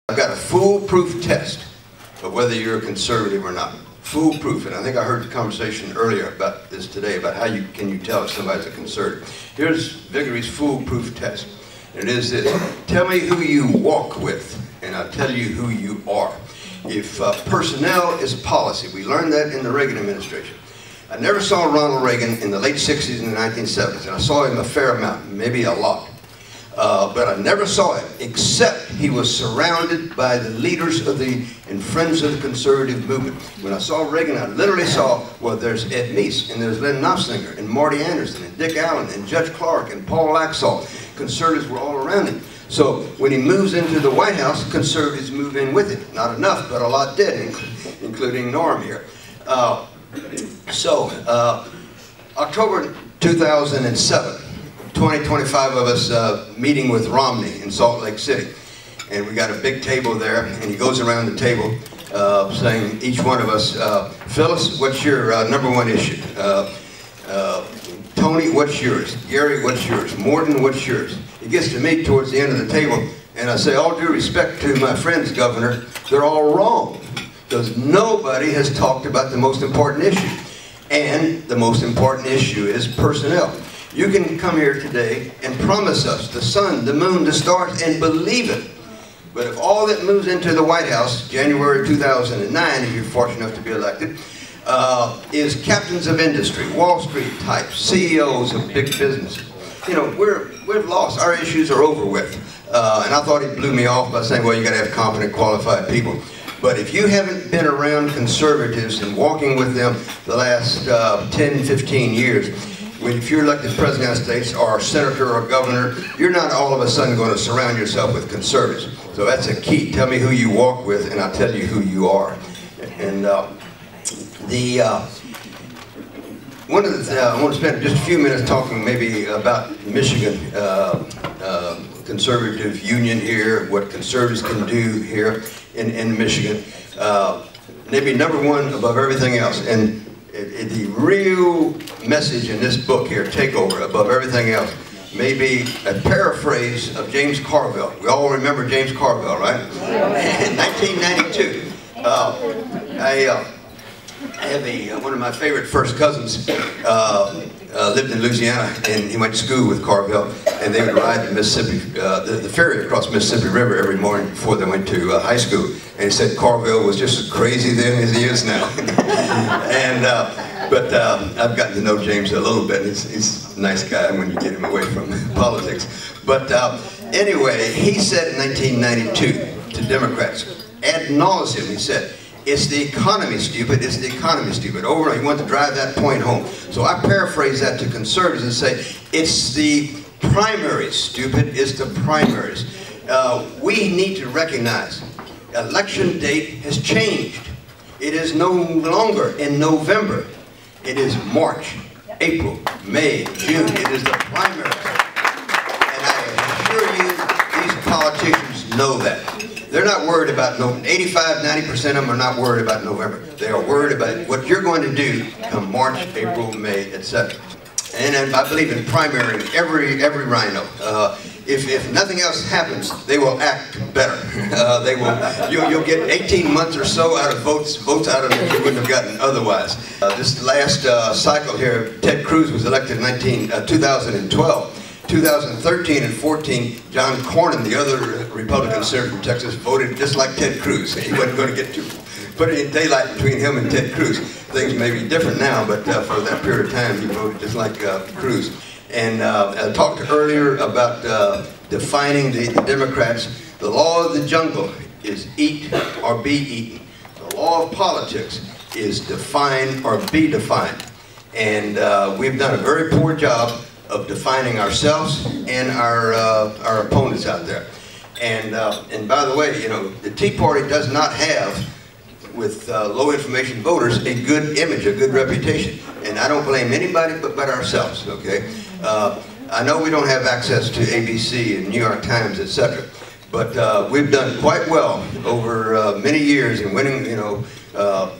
I've got a foolproof test of whether you're a conservative or not. Foolproof, and I think I heard the conversation earlier about this today, about how can you tell if somebody's a conservative. Here's Viguerie's foolproof test. And it is this: tell me who you walk with, and I'll tell you who you are. If personnel is policy, we learned that in the Reagan administration. I never saw Ronald Reagan in the late 60s and the 1970s, and I saw him a fair amount, maybe a lot. But I never saw him, except he was surrounded by the leaders of and friends of the conservative movement. When I saw Reagan, I literally saw, well, there's Ed Meese, and there's Len Nofsinger, and Marty Anderson, and Dick Allen, and Judge Clark, and Paul Laxalt. Conservatives were all around him. So when he moves into the White House, conservatives move in with him. Not enough, but a lot did, including Norm here. October 2007. 25 of us meeting with Romney in Salt Lake City, and we got a big table there, and he goes around the table saying, each one of us, Phyllis, what's your #1 issue? Tony, what's yours? Gary, what's yours? Morton, what's yours? He gets to me towards the end of the table, and I say, all due respect to my friends, Governor, they're all wrong, because nobody has talked about the most important issue, and the most important issue is personnel. You can come here today and promise us the sun, the moon, the stars, and believe it. But if all that moves into the White House, January 2009, if you're fortunate enough to be elected, is captains of industry, Wall Street types, CEOs of big businesses. You know, we've lost. Our issues are over with. And I thought he blew me off by saying, well, you got to have competent, qualified people. But if you haven't been around conservatives and walking with them the last 10, 15 years, if you're elected President of the United States or Senator or Governor, you're not all of a sudden going to surround yourself with conservatives. So that's a key. Tell me who you walk with, and I'll tell you who you are. And I want to spend just a few minutes talking maybe about Michigan conservative union here, what conservatives can do here in Michigan. Maybe #1 above everything else. And the real message in this book here, Take Over, above everything else, may be a paraphrase of James Carville. We all remember James Carville, right? In 1992, I have one of my favorite first cousins lived in Louisiana, and he went to school with Carville, and they would ride the Mississippi, the ferry across the Mississippi River every morning before they went to high school. And he said Carville was just as crazy then as he is now. But I've gotten to know James a little bit. He's a nice guy when you get him away from politics. But anyway, he said in 1992 to Democrats, ad nauseum, he said, it's the economy, stupid. It's the economy, stupid. Over and over. He wanted to drive that point home. So I paraphrase that to conservatives and say, it's the primaries, stupid. It's the primaries. We need to recognize election date has changed. It is no longer in November. It is March, April, May, June. It is the primaries. And I assure you, these politicians know that. They're not worried about November. 85, 90% of them are not worried about November. They are worried about what you're going to do come March, April, May, etc. And I believe in primarying every rhino. If nothing else happens, they will act better. You'll get 18 months or so out of votes out of them you wouldn't have gotten otherwise. This last cycle here, Ted Cruz was elected in 2012. 2013 and 14, John Cornyn, the other Republican senator from Texas, voted just like Ted Cruz. He wasn't going to put any daylight between him and Ted Cruz. Things may be different now, but for that period of time, he voted just like Cruz. And I talked earlier about defining the Democrats. The law of the jungle is eat or be eaten. The law of politics is define or be defined. And we've done a very poor job of defining ourselves and our opponents out there. And by the way, you know, the Tea Party does not have, with low information voters, a good image, a good reputation. And I don't blame anybody but ourselves, okay? I know we don't have access to ABC and New York Times, etc. But we've done quite well over many years in winning, you know,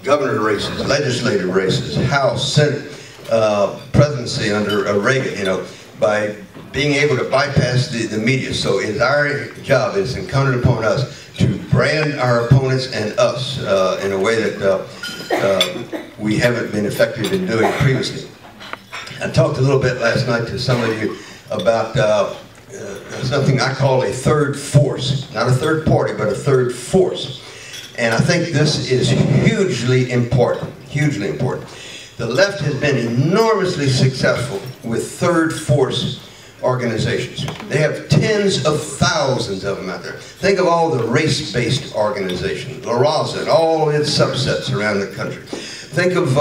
governor races, legislative races, House, Senate, presidency under Reagan, you know, by being able to bypass the media. So it's our job, it's incumbent upon us to brand our opponents and us in a way that we haven't been effective in doing previously. I talked a little bit last night to some of you about something I call a third force. Not a third party, but a third force. And I think this is hugely important, hugely important. The left has been enormously successful with third force organizations. They have tens of thousands of them out there. Think of all the race-based organizations, La Raza and all its subsets around the country. Think of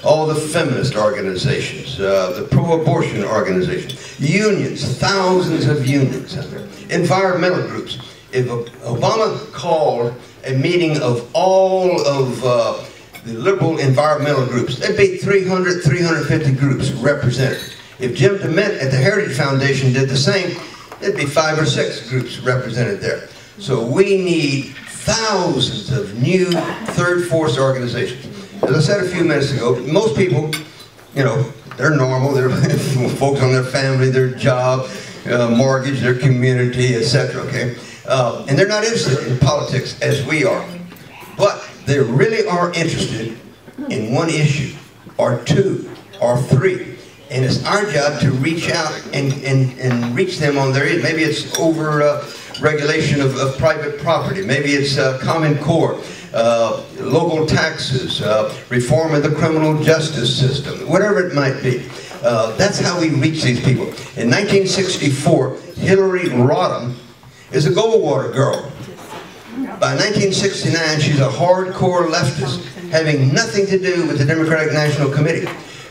all the feminist organizations, the pro-abortion organizations, unions, thousands of unions out there, environmental groups. If Obama called a meeting of all of the liberal environmental groups, there'd be 300, 350 groups represented. If Jim DeMint at the Heritage Foundation did the same, there'd be 5 or 6 groups represented there. So we need thousands of new third force organizations. As I said a few minutes ago, most people, you know, they're normal. They're folks on their family, their job, mortgage, their community, etc. Okay, and they're not interested in politics as we are, but they really are interested in one issue, or 2, or 3. And it's our job to reach out and reach them on their end. Maybe it's over regulation of private property. Maybe it's Common Core, local taxes, reform of the criminal justice system, whatever it might be. That's how we reach these people. In 1964, Hillary Rodham is a Goldwater girl. By 1969, she's a hardcore leftist, having nothing to do with the Democratic National Committee.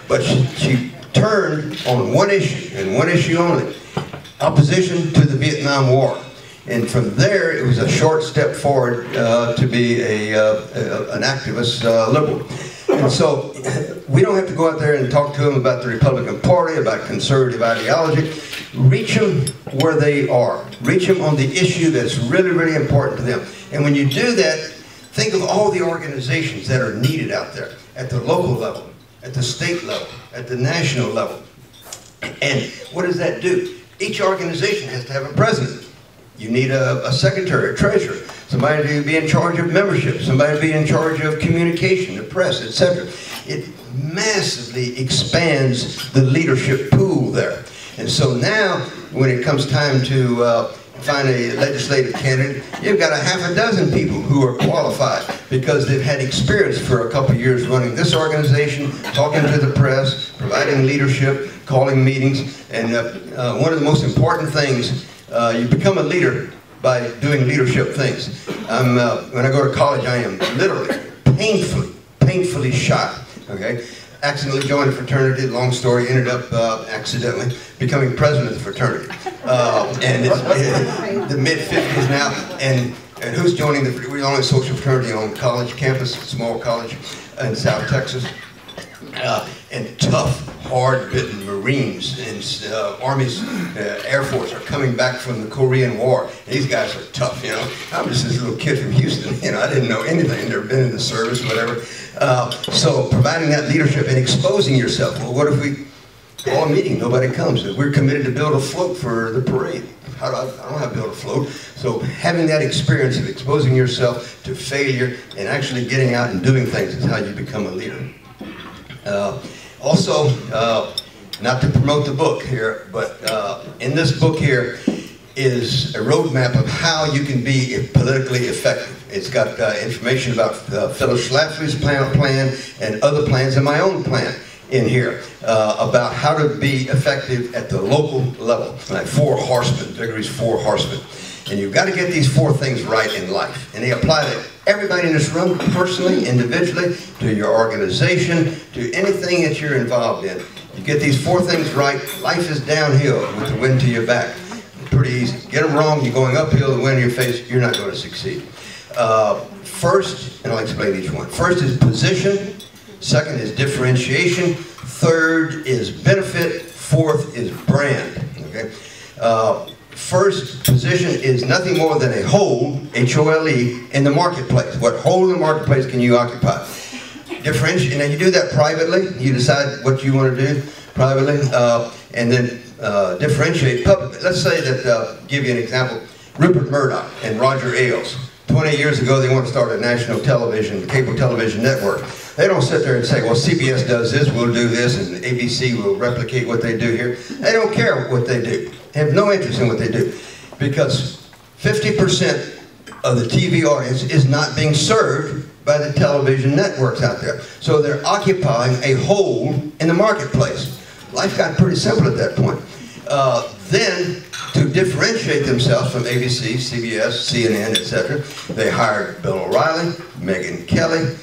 But she turned on one issue, and one issue only: opposition to the Vietnam War. And from there, it was a short step forward to be an activist liberal. And so we don't have to go out there and talk to them about the Republican Party, about conservative ideology. Reach them where they are. Reach them on the issue that's really, really important to them. And when you do that, think of all the organizations that are needed out there at the local level, at the state level, at the national level. And what does that do? Each organization has to have a president. You need a secretary, a treasurer, somebody to be in charge of membership, somebody to be in charge of communication, the press, etc. It massively expands the leadership pool there. And so now, when it comes time to find a legislative candidate, you've got a half a dozen people who are qualified because they've had experience for a couple of years running this organization, talking to the press, providing leadership, calling meetings. And one of the most important things, you become a leader by doing leadership things. When I go to college, I am literally, painfully shy, okay? Accidentally joined a fraternity, long story, ended up accidentally becoming president of the fraternity. And it's the mid-50s now, and who's joining we're the only social fraternity on college campus, small college in South Texas. And tough, hard-bitten Marines and Army's Air Force are coming back from the Korean War. These guys are tough, you know. I'm just this little kid from Houston, you know, I didn't know anything, never been in the service, whatever. So providing that leadership and exposing yourself. Well, what if we call a meeting, nobody comes? We're committed to build a float for the parade. I don't have to build a float. So having that experience of exposing yourself to failure and actually getting out and doing things is how you become a leader. Also, not to promote the book here, but in this book here is a roadmap of how you can be politically effective. It's got information about Phyllis Schlafly's plan and other plans and my own plan in here about how to be effective at the local level. Like 4 horsemen, Vigorie's 4 horsemen. And you've got to get these 4 things right in life. And they apply to everybody in this room, personally, individually, to your organization, to anything that you're involved in. You get these 4 things right, life is downhill with the wind to your back. Pretty easy. Get them wrong, you're going uphill, the wind in your face, you're not going to succeed. First, and I'll explain each one. First is position. Second is differentiation. Third is benefit. Fourth is brand. Okay? First position is nothing more than a hole, H-O-L-E, in the marketplace. What hole in the marketplace can you occupy? Differentiate, and you do that privately. You decide what you want to do privately, and then differentiate publicly. Let's say that, give you an example, Rupert Murdoch and Roger Ailes. 20 years ago, they want to start a national television, cable television network. They don't sit there and say, well, CBS does this, we'll do this, and ABC will replicate what they do here. They don't care what they do. They have no interest in what they do. Because 50% of the TV audience is not being served by the television networks out there. So they're occupying a hole in the marketplace. Life got pretty simple at that point. Then, to differentiate themselves from ABC, CBS, CNN, etc., they hired Bill O'Reilly, Megyn Kelly,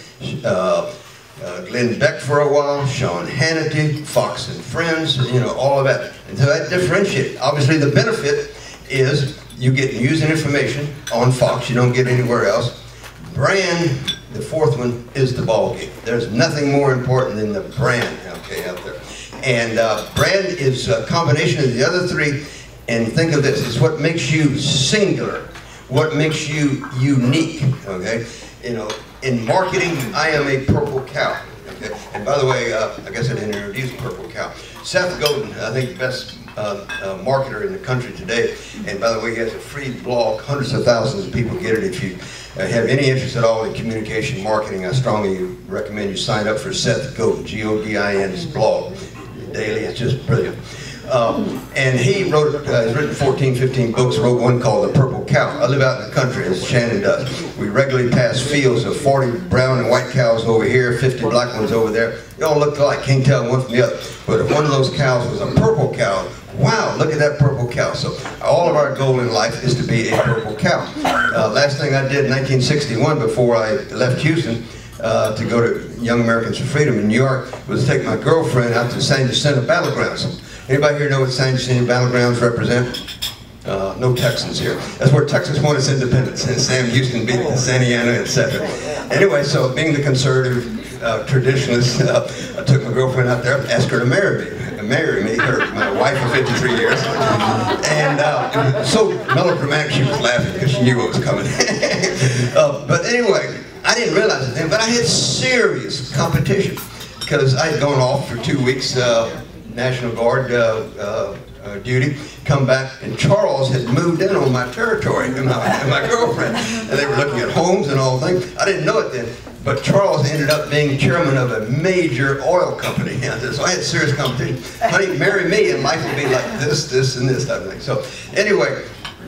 Glenn Beck for a while, Sean Hannity, Fox and Friends, you know, all of that. And so that differentiated. Obviously, the benefit is you get news and information on Fox you don't get anywhere else. Brand, the fourth one, is the ball game. There's nothing more important than the brand, okay, out there. And brand is a combination of the other three. And think of this, it's what makes you singular, what makes you unique, okay? You know, in marketing, I am a purple cow, okay? And by the way, I guess I didn't introduce Purple Cow. Seth Godin, I think the best marketer in the country today, and by the way, he has a free blog, hundreds of thousands of people get it. If you have any interest at all in communication marketing, I strongly recommend you sign up for Seth Godin, G-O-D-I-N's blog. Daily, it's just brilliant. And he wrote, he's written 14, 15 books, wrote one called The Purple Cow. I live out in the country, as Shannon does. We regularly pass fields of 40 brown and white cows over here, 50 black ones over there. They all look alike, can't tell one from the other. But if one of those cows was a purple cow, wow, look at that purple cow. So all of our goal in life is to be a purple cow. Last thing I did in 1961 before I left Houston, to go to Young Americans for Freedom in New York, was to take my girlfriend out to San Jacinto Battlegrounds. Anybody here know what San Jacinto Battlegrounds represent? No Texans here. That's where Texas won its independence, and Sam Houston beat Santa Ana, etc. Anyway, so being the conservative traditionalist, I took my girlfriend out there, asked her to marry me, my wife of 53 years. And it was so melodramatic, she was laughing because she knew what was coming. But anyway, I didn't realize it then, but I had serious competition because I had gone off for 2 weeks, National Guard duty, come back, and Charles had moved in on my territory, and my girlfriend, and they were looking at homes and all things. I didn't know it then, but Charles ended up being chairman of a major oil company. So I had serious competition. Honey, marry me and life would be like this, and this type of thing. So anyway,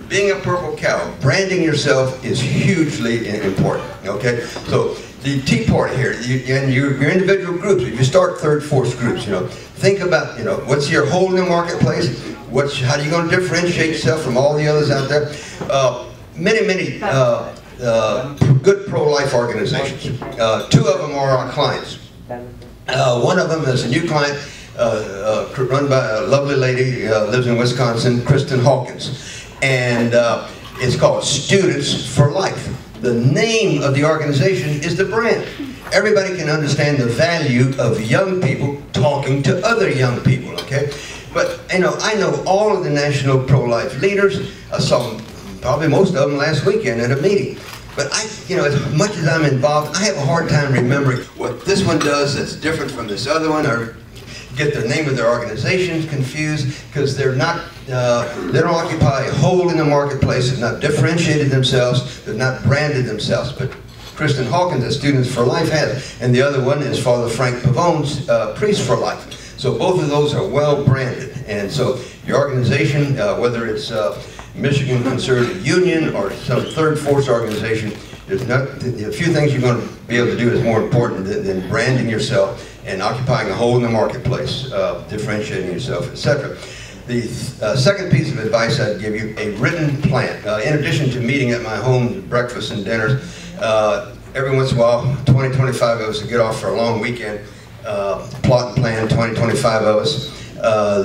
being a purple cow, branding yourself is hugely important, okay? So the Tea Party here, and your individual groups, if you start third, fourth groups, you know, think about, you know, what's your hole in the marketplace? How are you going to differentiate yourself from all the others out there? Many good pro-life organizations. Two of them are our clients. One of them is a new client run by a lovely lady, lives in Wisconsin, Kristen Hawkins. And it's called Students for Life. The name of the organization is the brand. Everybody can understand the value of young people talking to other young people, okay? But, you know, I know all of the national pro-life leaders. I saw them, probably most of them last weekend at a meeting. But you know, as much as I'm involved, I have a hard time remembering what this one does that's different from this other one, or get the name of their organizations confused, because they don't occupy a hole in the marketplace, they've not differentiated themselves, they've not branded themselves. But Kristen Hawkins at Students for Life has, and the other one is Father Frank Pavone's Priest for Life. So both of those are well branded, and so your organization, whether it's Michigan Conservative Union or some third force organization, there's a few things you're going to be able to do is more important than branding yourself and occupying a hole in the marketplace, differentiating yourself, etc. The second piece of advice I'd give you, a written plan. In addition to meeting at my home, breakfast and dinners, every once in a while, 20, 25 of us would get off for a long weekend, plot and plan, 20, 25 of us,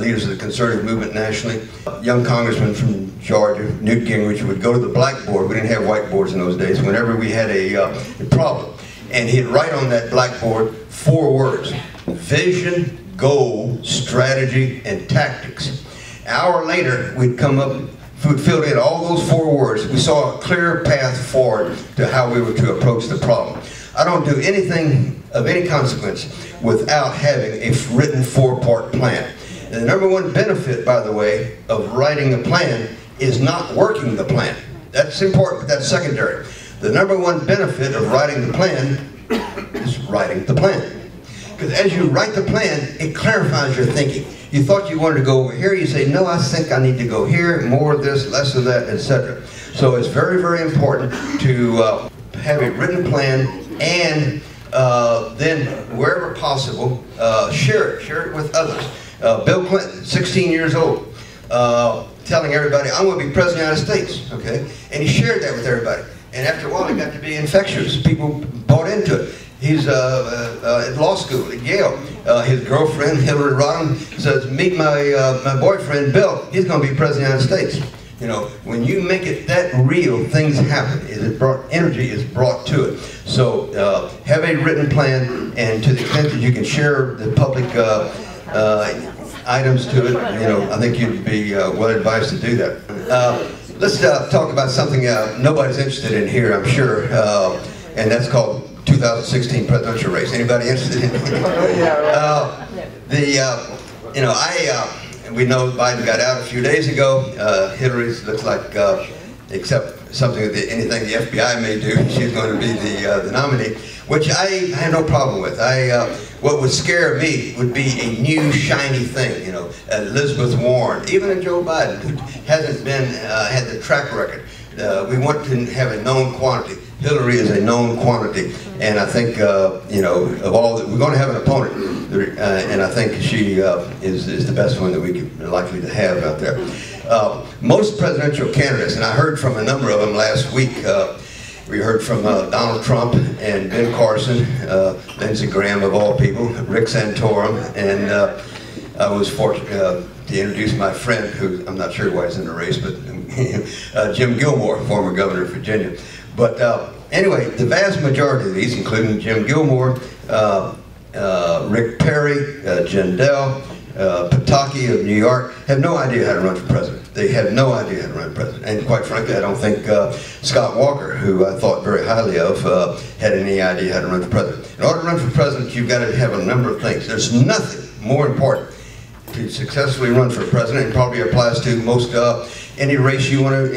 leaders of the conservative movement nationally. Young congressman from Georgia, Newt Gingrich, would go to the blackboard. We didn't have whiteboards in those days. Whenever we had a problem, and he'd write on that blackboard 4 words: vision, goal, strategy, and tactics. An hour later, we'd come up, we'd fill in all those 4 words. We saw a clear path forward to how we were to approach the problem. I don't do anything of any consequence without having a written 4-part plan. And the number one benefit, by the way, of writing a plan is not working the plan. That's important, but that's secondary. The number one benefit of writing the plan is writing the plan. Because as you write the plan, it clarifies your thinking. You thought you wanted to go over here, you say, no, I think I need to go here, more of this, less of that, etc. So it's very, very important to have a written plan, and then wherever possible, share it with others. Bill Clinton, 16 years old, telling everybody, I'm going to be president of the United States, okay? And he shared that with everybody. And after a while, it got to be infectious. People bought into it. He's at law school at Yale. His girlfriend, Hillary Rodham, says, meet my boyfriend, Bill. He's going to be president of the United States. You know, when you make it that real, things happen. Energy is brought to it. So have a written plan, and to the extent that you can share the public items to it, you know, I think you'd be well advised to do that. Let's talk about something nobody's interested in here, I'm sure, and that's called 2016 presidential race. Anybody interested in it? You know, we know Biden got out a few days ago. Hillary's looks like, except something that anything the FBI may do, she's going to be the nominee, which I have no problem with. What would scare me would be a new shiny thing, you know, Elizabeth Warren, even a Joe Biden, who hasn't been had the track record. We want to have a known quantity. Hillary is a known quantity, and I think you know, of all that, we're going to have an opponent, and I think she is the best one that we could likely to have out there. Most presidential candidates, and I heard from a number of them last week. We heard from Donald Trump and Ben Carson, Lindsey Graham of all people, Rick Santorum, and I was fortunate to introduce my friend, who I'm not sure why he's in the race, but Jim Gilmore, former governor of Virginia. But anyway, the vast majority of these, including Jim Gilmore, Rick Perry, Jindal, Pataki of New York, have no idea how to run for president. They have no idea how to run for president. And quite frankly, I don't think Scott Walker, who I thought very highly of, had any idea how to run for president. In order to run for president, you've got to have a number of things. There's nothing more important to successfully run for president. It probably applies to most any race you want to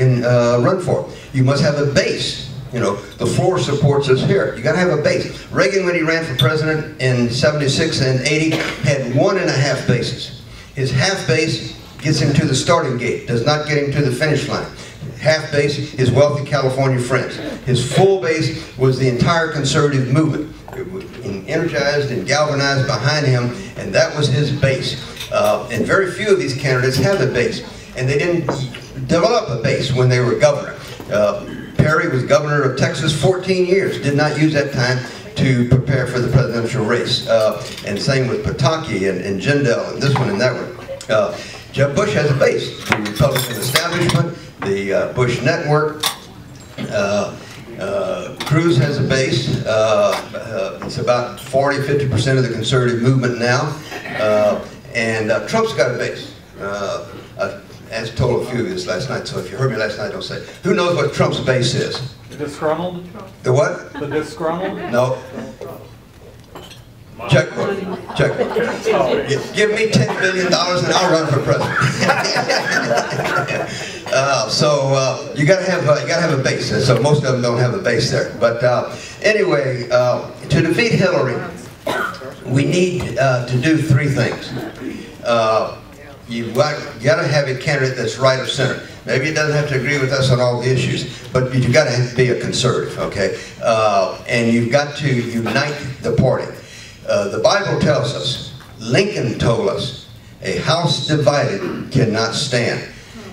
run for. You must have a base. You know, the floor supports us here. You got to have a base. Reagan, when he ran for president in '76 and '80, had 1.5 bases. His half base gets him to the starting gate, does not get him to the finish line. Half base, his wealthy California friends. His full base was the entire conservative movement. It was energized and galvanized behind him, and that was his base. And very few of these candidates have a base, and they didn't develop a base when they were governor. Perry was governor of Texas 14 years, did not use that time to prepare for the presidential race. And same with Pataki and Jindal, and this one and that one. Jeb Bush has a base. The Republican establishment, the Bush network. Cruz has a base. It's about 40–50% of the conservative movement now. And Trump's got a base. I told a few of this last night, so if you heard me last night, don't say. Who knows what Trump's base is? The disgruntled? The what? The disgruntled? No. Checkbook. Checkbook. Give me $10 billion and I'll run for president. You gotta have a base. So most of them don't have a base there. But anyway, to defeat Hillary, we need to do three things. You've got to have a candidate that's right of center. Maybe it doesn't have to agree with us on all the issues, but you've got to be a conservative, okay? And you've got to unite the party. The Bible tells us, Lincoln told us, a house divided cannot stand.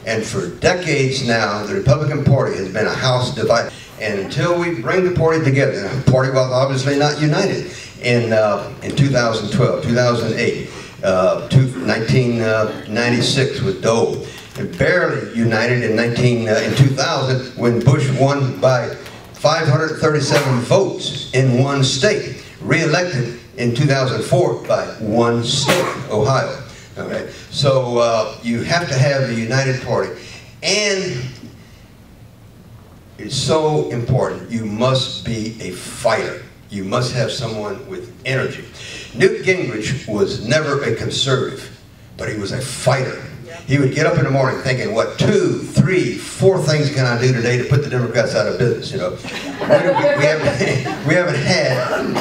And for decades now, the Republican Party has been a house divided. And until we bring the party together, the party was obviously not united in 2012, 2008. 1996 with Dole, and barely united in 2000 when Bush won by 537 votes in one state, re-elected in 2004 by one state, Ohio. Okay, so you have to have a united party, and it's so important. You must be a fighter. You must have someone with energy. Newt Gingrich was never a conservative, but he was a fighter. He would get up in the morning thinking, what, 2, 3, 4 things can I do today to put the Democrats out of business, you know. We haven't had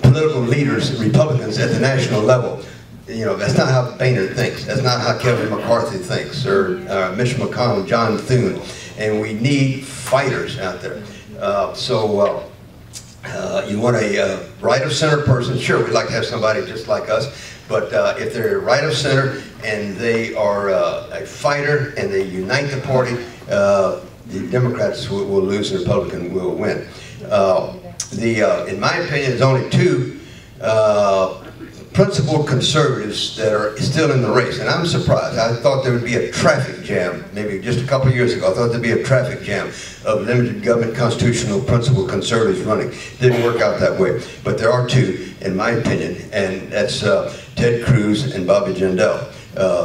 political leaders, Republicans, at the national level. You know, that's not how Boehner thinks. That's not how Kevin McCarthy thinks, or Mitch McConnell, John Thune. And we need fighters out there. You want a right-of-center person. Sure, we'd like to have somebody just like us. But if they're right of center and they are a fighter and they unite the party, the Democrats will lose and the Republican will win. In my opinion, there's only 2 principal conservatives that are still in the race, and I'm surprised. I thought there would be a traffic jam, maybe just a couple of years ago. I thought there'd be a traffic jam of limited government constitutional principle conservatives running. Didn't work out that way, but there are 2, in my opinion, and that's Ted Cruz and Bobby Jindal.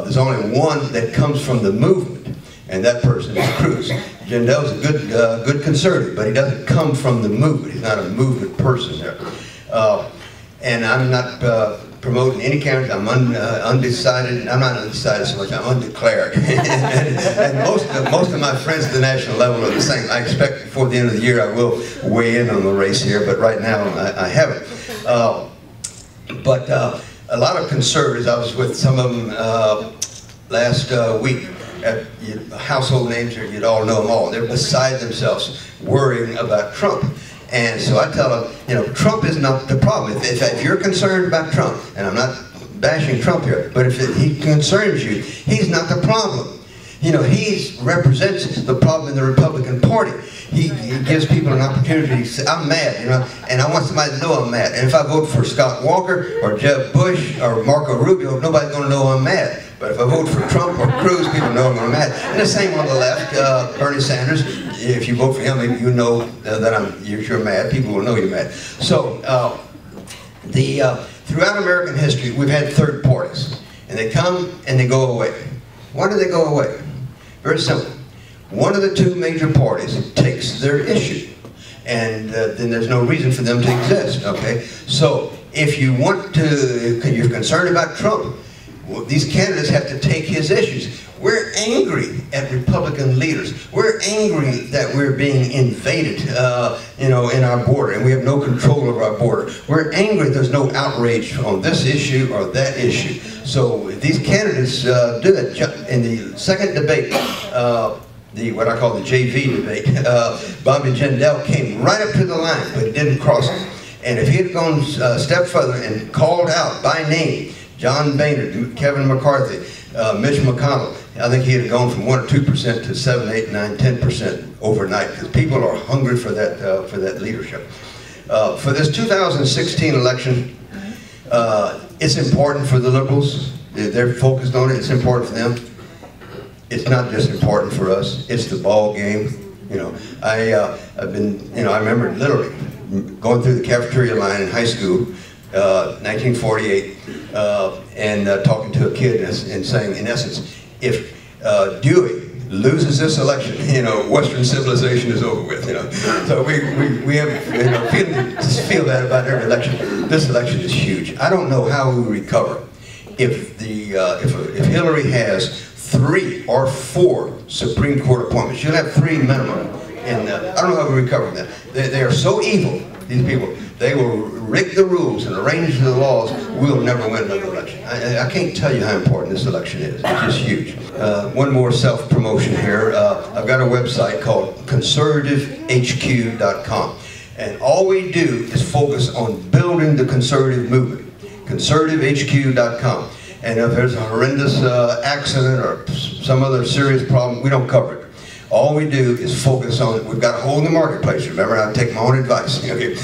There's only one that comes from the movement, and that person is Cruz. Jindal's a good conservative, but he doesn't come from the movement. He's not a movement person there. And I'm not promoting any candidate. I'm undecided. I'm not undecided so much. I'm undeclared. and most of my friends at the national level are the same. I expect before the end of the year I will weigh in on the race here, but right now I haven't. A lot of conservatives, I was with some of them last week. Household names here, you'd all know them all. They're beside themselves worrying about Trump. And so I tell them, you know, Trump is not the problem. If you're concerned about Trump, and I'm not bashing Trump here, but if he concerns you, he's not the problem. You know, he represents the problem in the Republican Party. He gives people an opportunity to say, I'm mad, you know, and I want somebody to know I'm mad. And if I vote for Scott Walker or Jeb Bush or Marco Rubio, nobody's going to know I'm mad. But if I vote for Trump or Cruz, people know I'm mad. And the same on the left, Bernie Sanders. If you vote for him, you know that you're mad. People will know you're mad. So throughout American history, we've had third parties, and they come and they go away. Why do they go away? Very simple. One of the 2 major parties takes their issue, and then there's no reason for them to exist. Okay. So if you want to, you're concerned about Trump, well, these candidates have to take his issues. We're angry at Republican leaders. We're angry that we're being invaded, you know, in our border, and we have no control over our border. We're angry there's no outrage on this issue or that issue. So these candidates do that. In the second debate, what I call the JV debate, Bobby Jindal came right up to the line, but he didn't cross it. And if he had gone a step further and called out by name John Boehner, Kevin McCarthy, Mitch McConnell, I think he'd have gone from 1 or 2% to 7, 8, 9, 10% overnight, because people are hungry for that leadership. For this 2016 election, it's important for the liberals. They're focused on it. It's important for them. It's not just important for us. It's the ball game. You know, I've been, you know, I remember literally going through the cafeteria line in high school, 1948, and talking to a kid and saying, in essence, if Dewey loses this election, you know, Western civilization is over with, you know. So we have, you know, feel that about every election. This election is huge. I don't know how we recover if if Hillary has 3 or 4 Supreme Court appointments. She'll have 3 minimum, and I don't know how we recover from that. They are so evil, these people. They will rig the rules and arrange the laws. We'll never win another election. I can't tell you how important this election is. It's just huge. One more self-promotion here. I've got a website called conservativehq.com. And all we do is focus on building the conservative movement. conservativehq.com. And if there's a horrendous accident or some other serious problem, we don't cover it. All we do is focus on, we've got a hole in the marketplace. Remember, I take my own advice. Okay.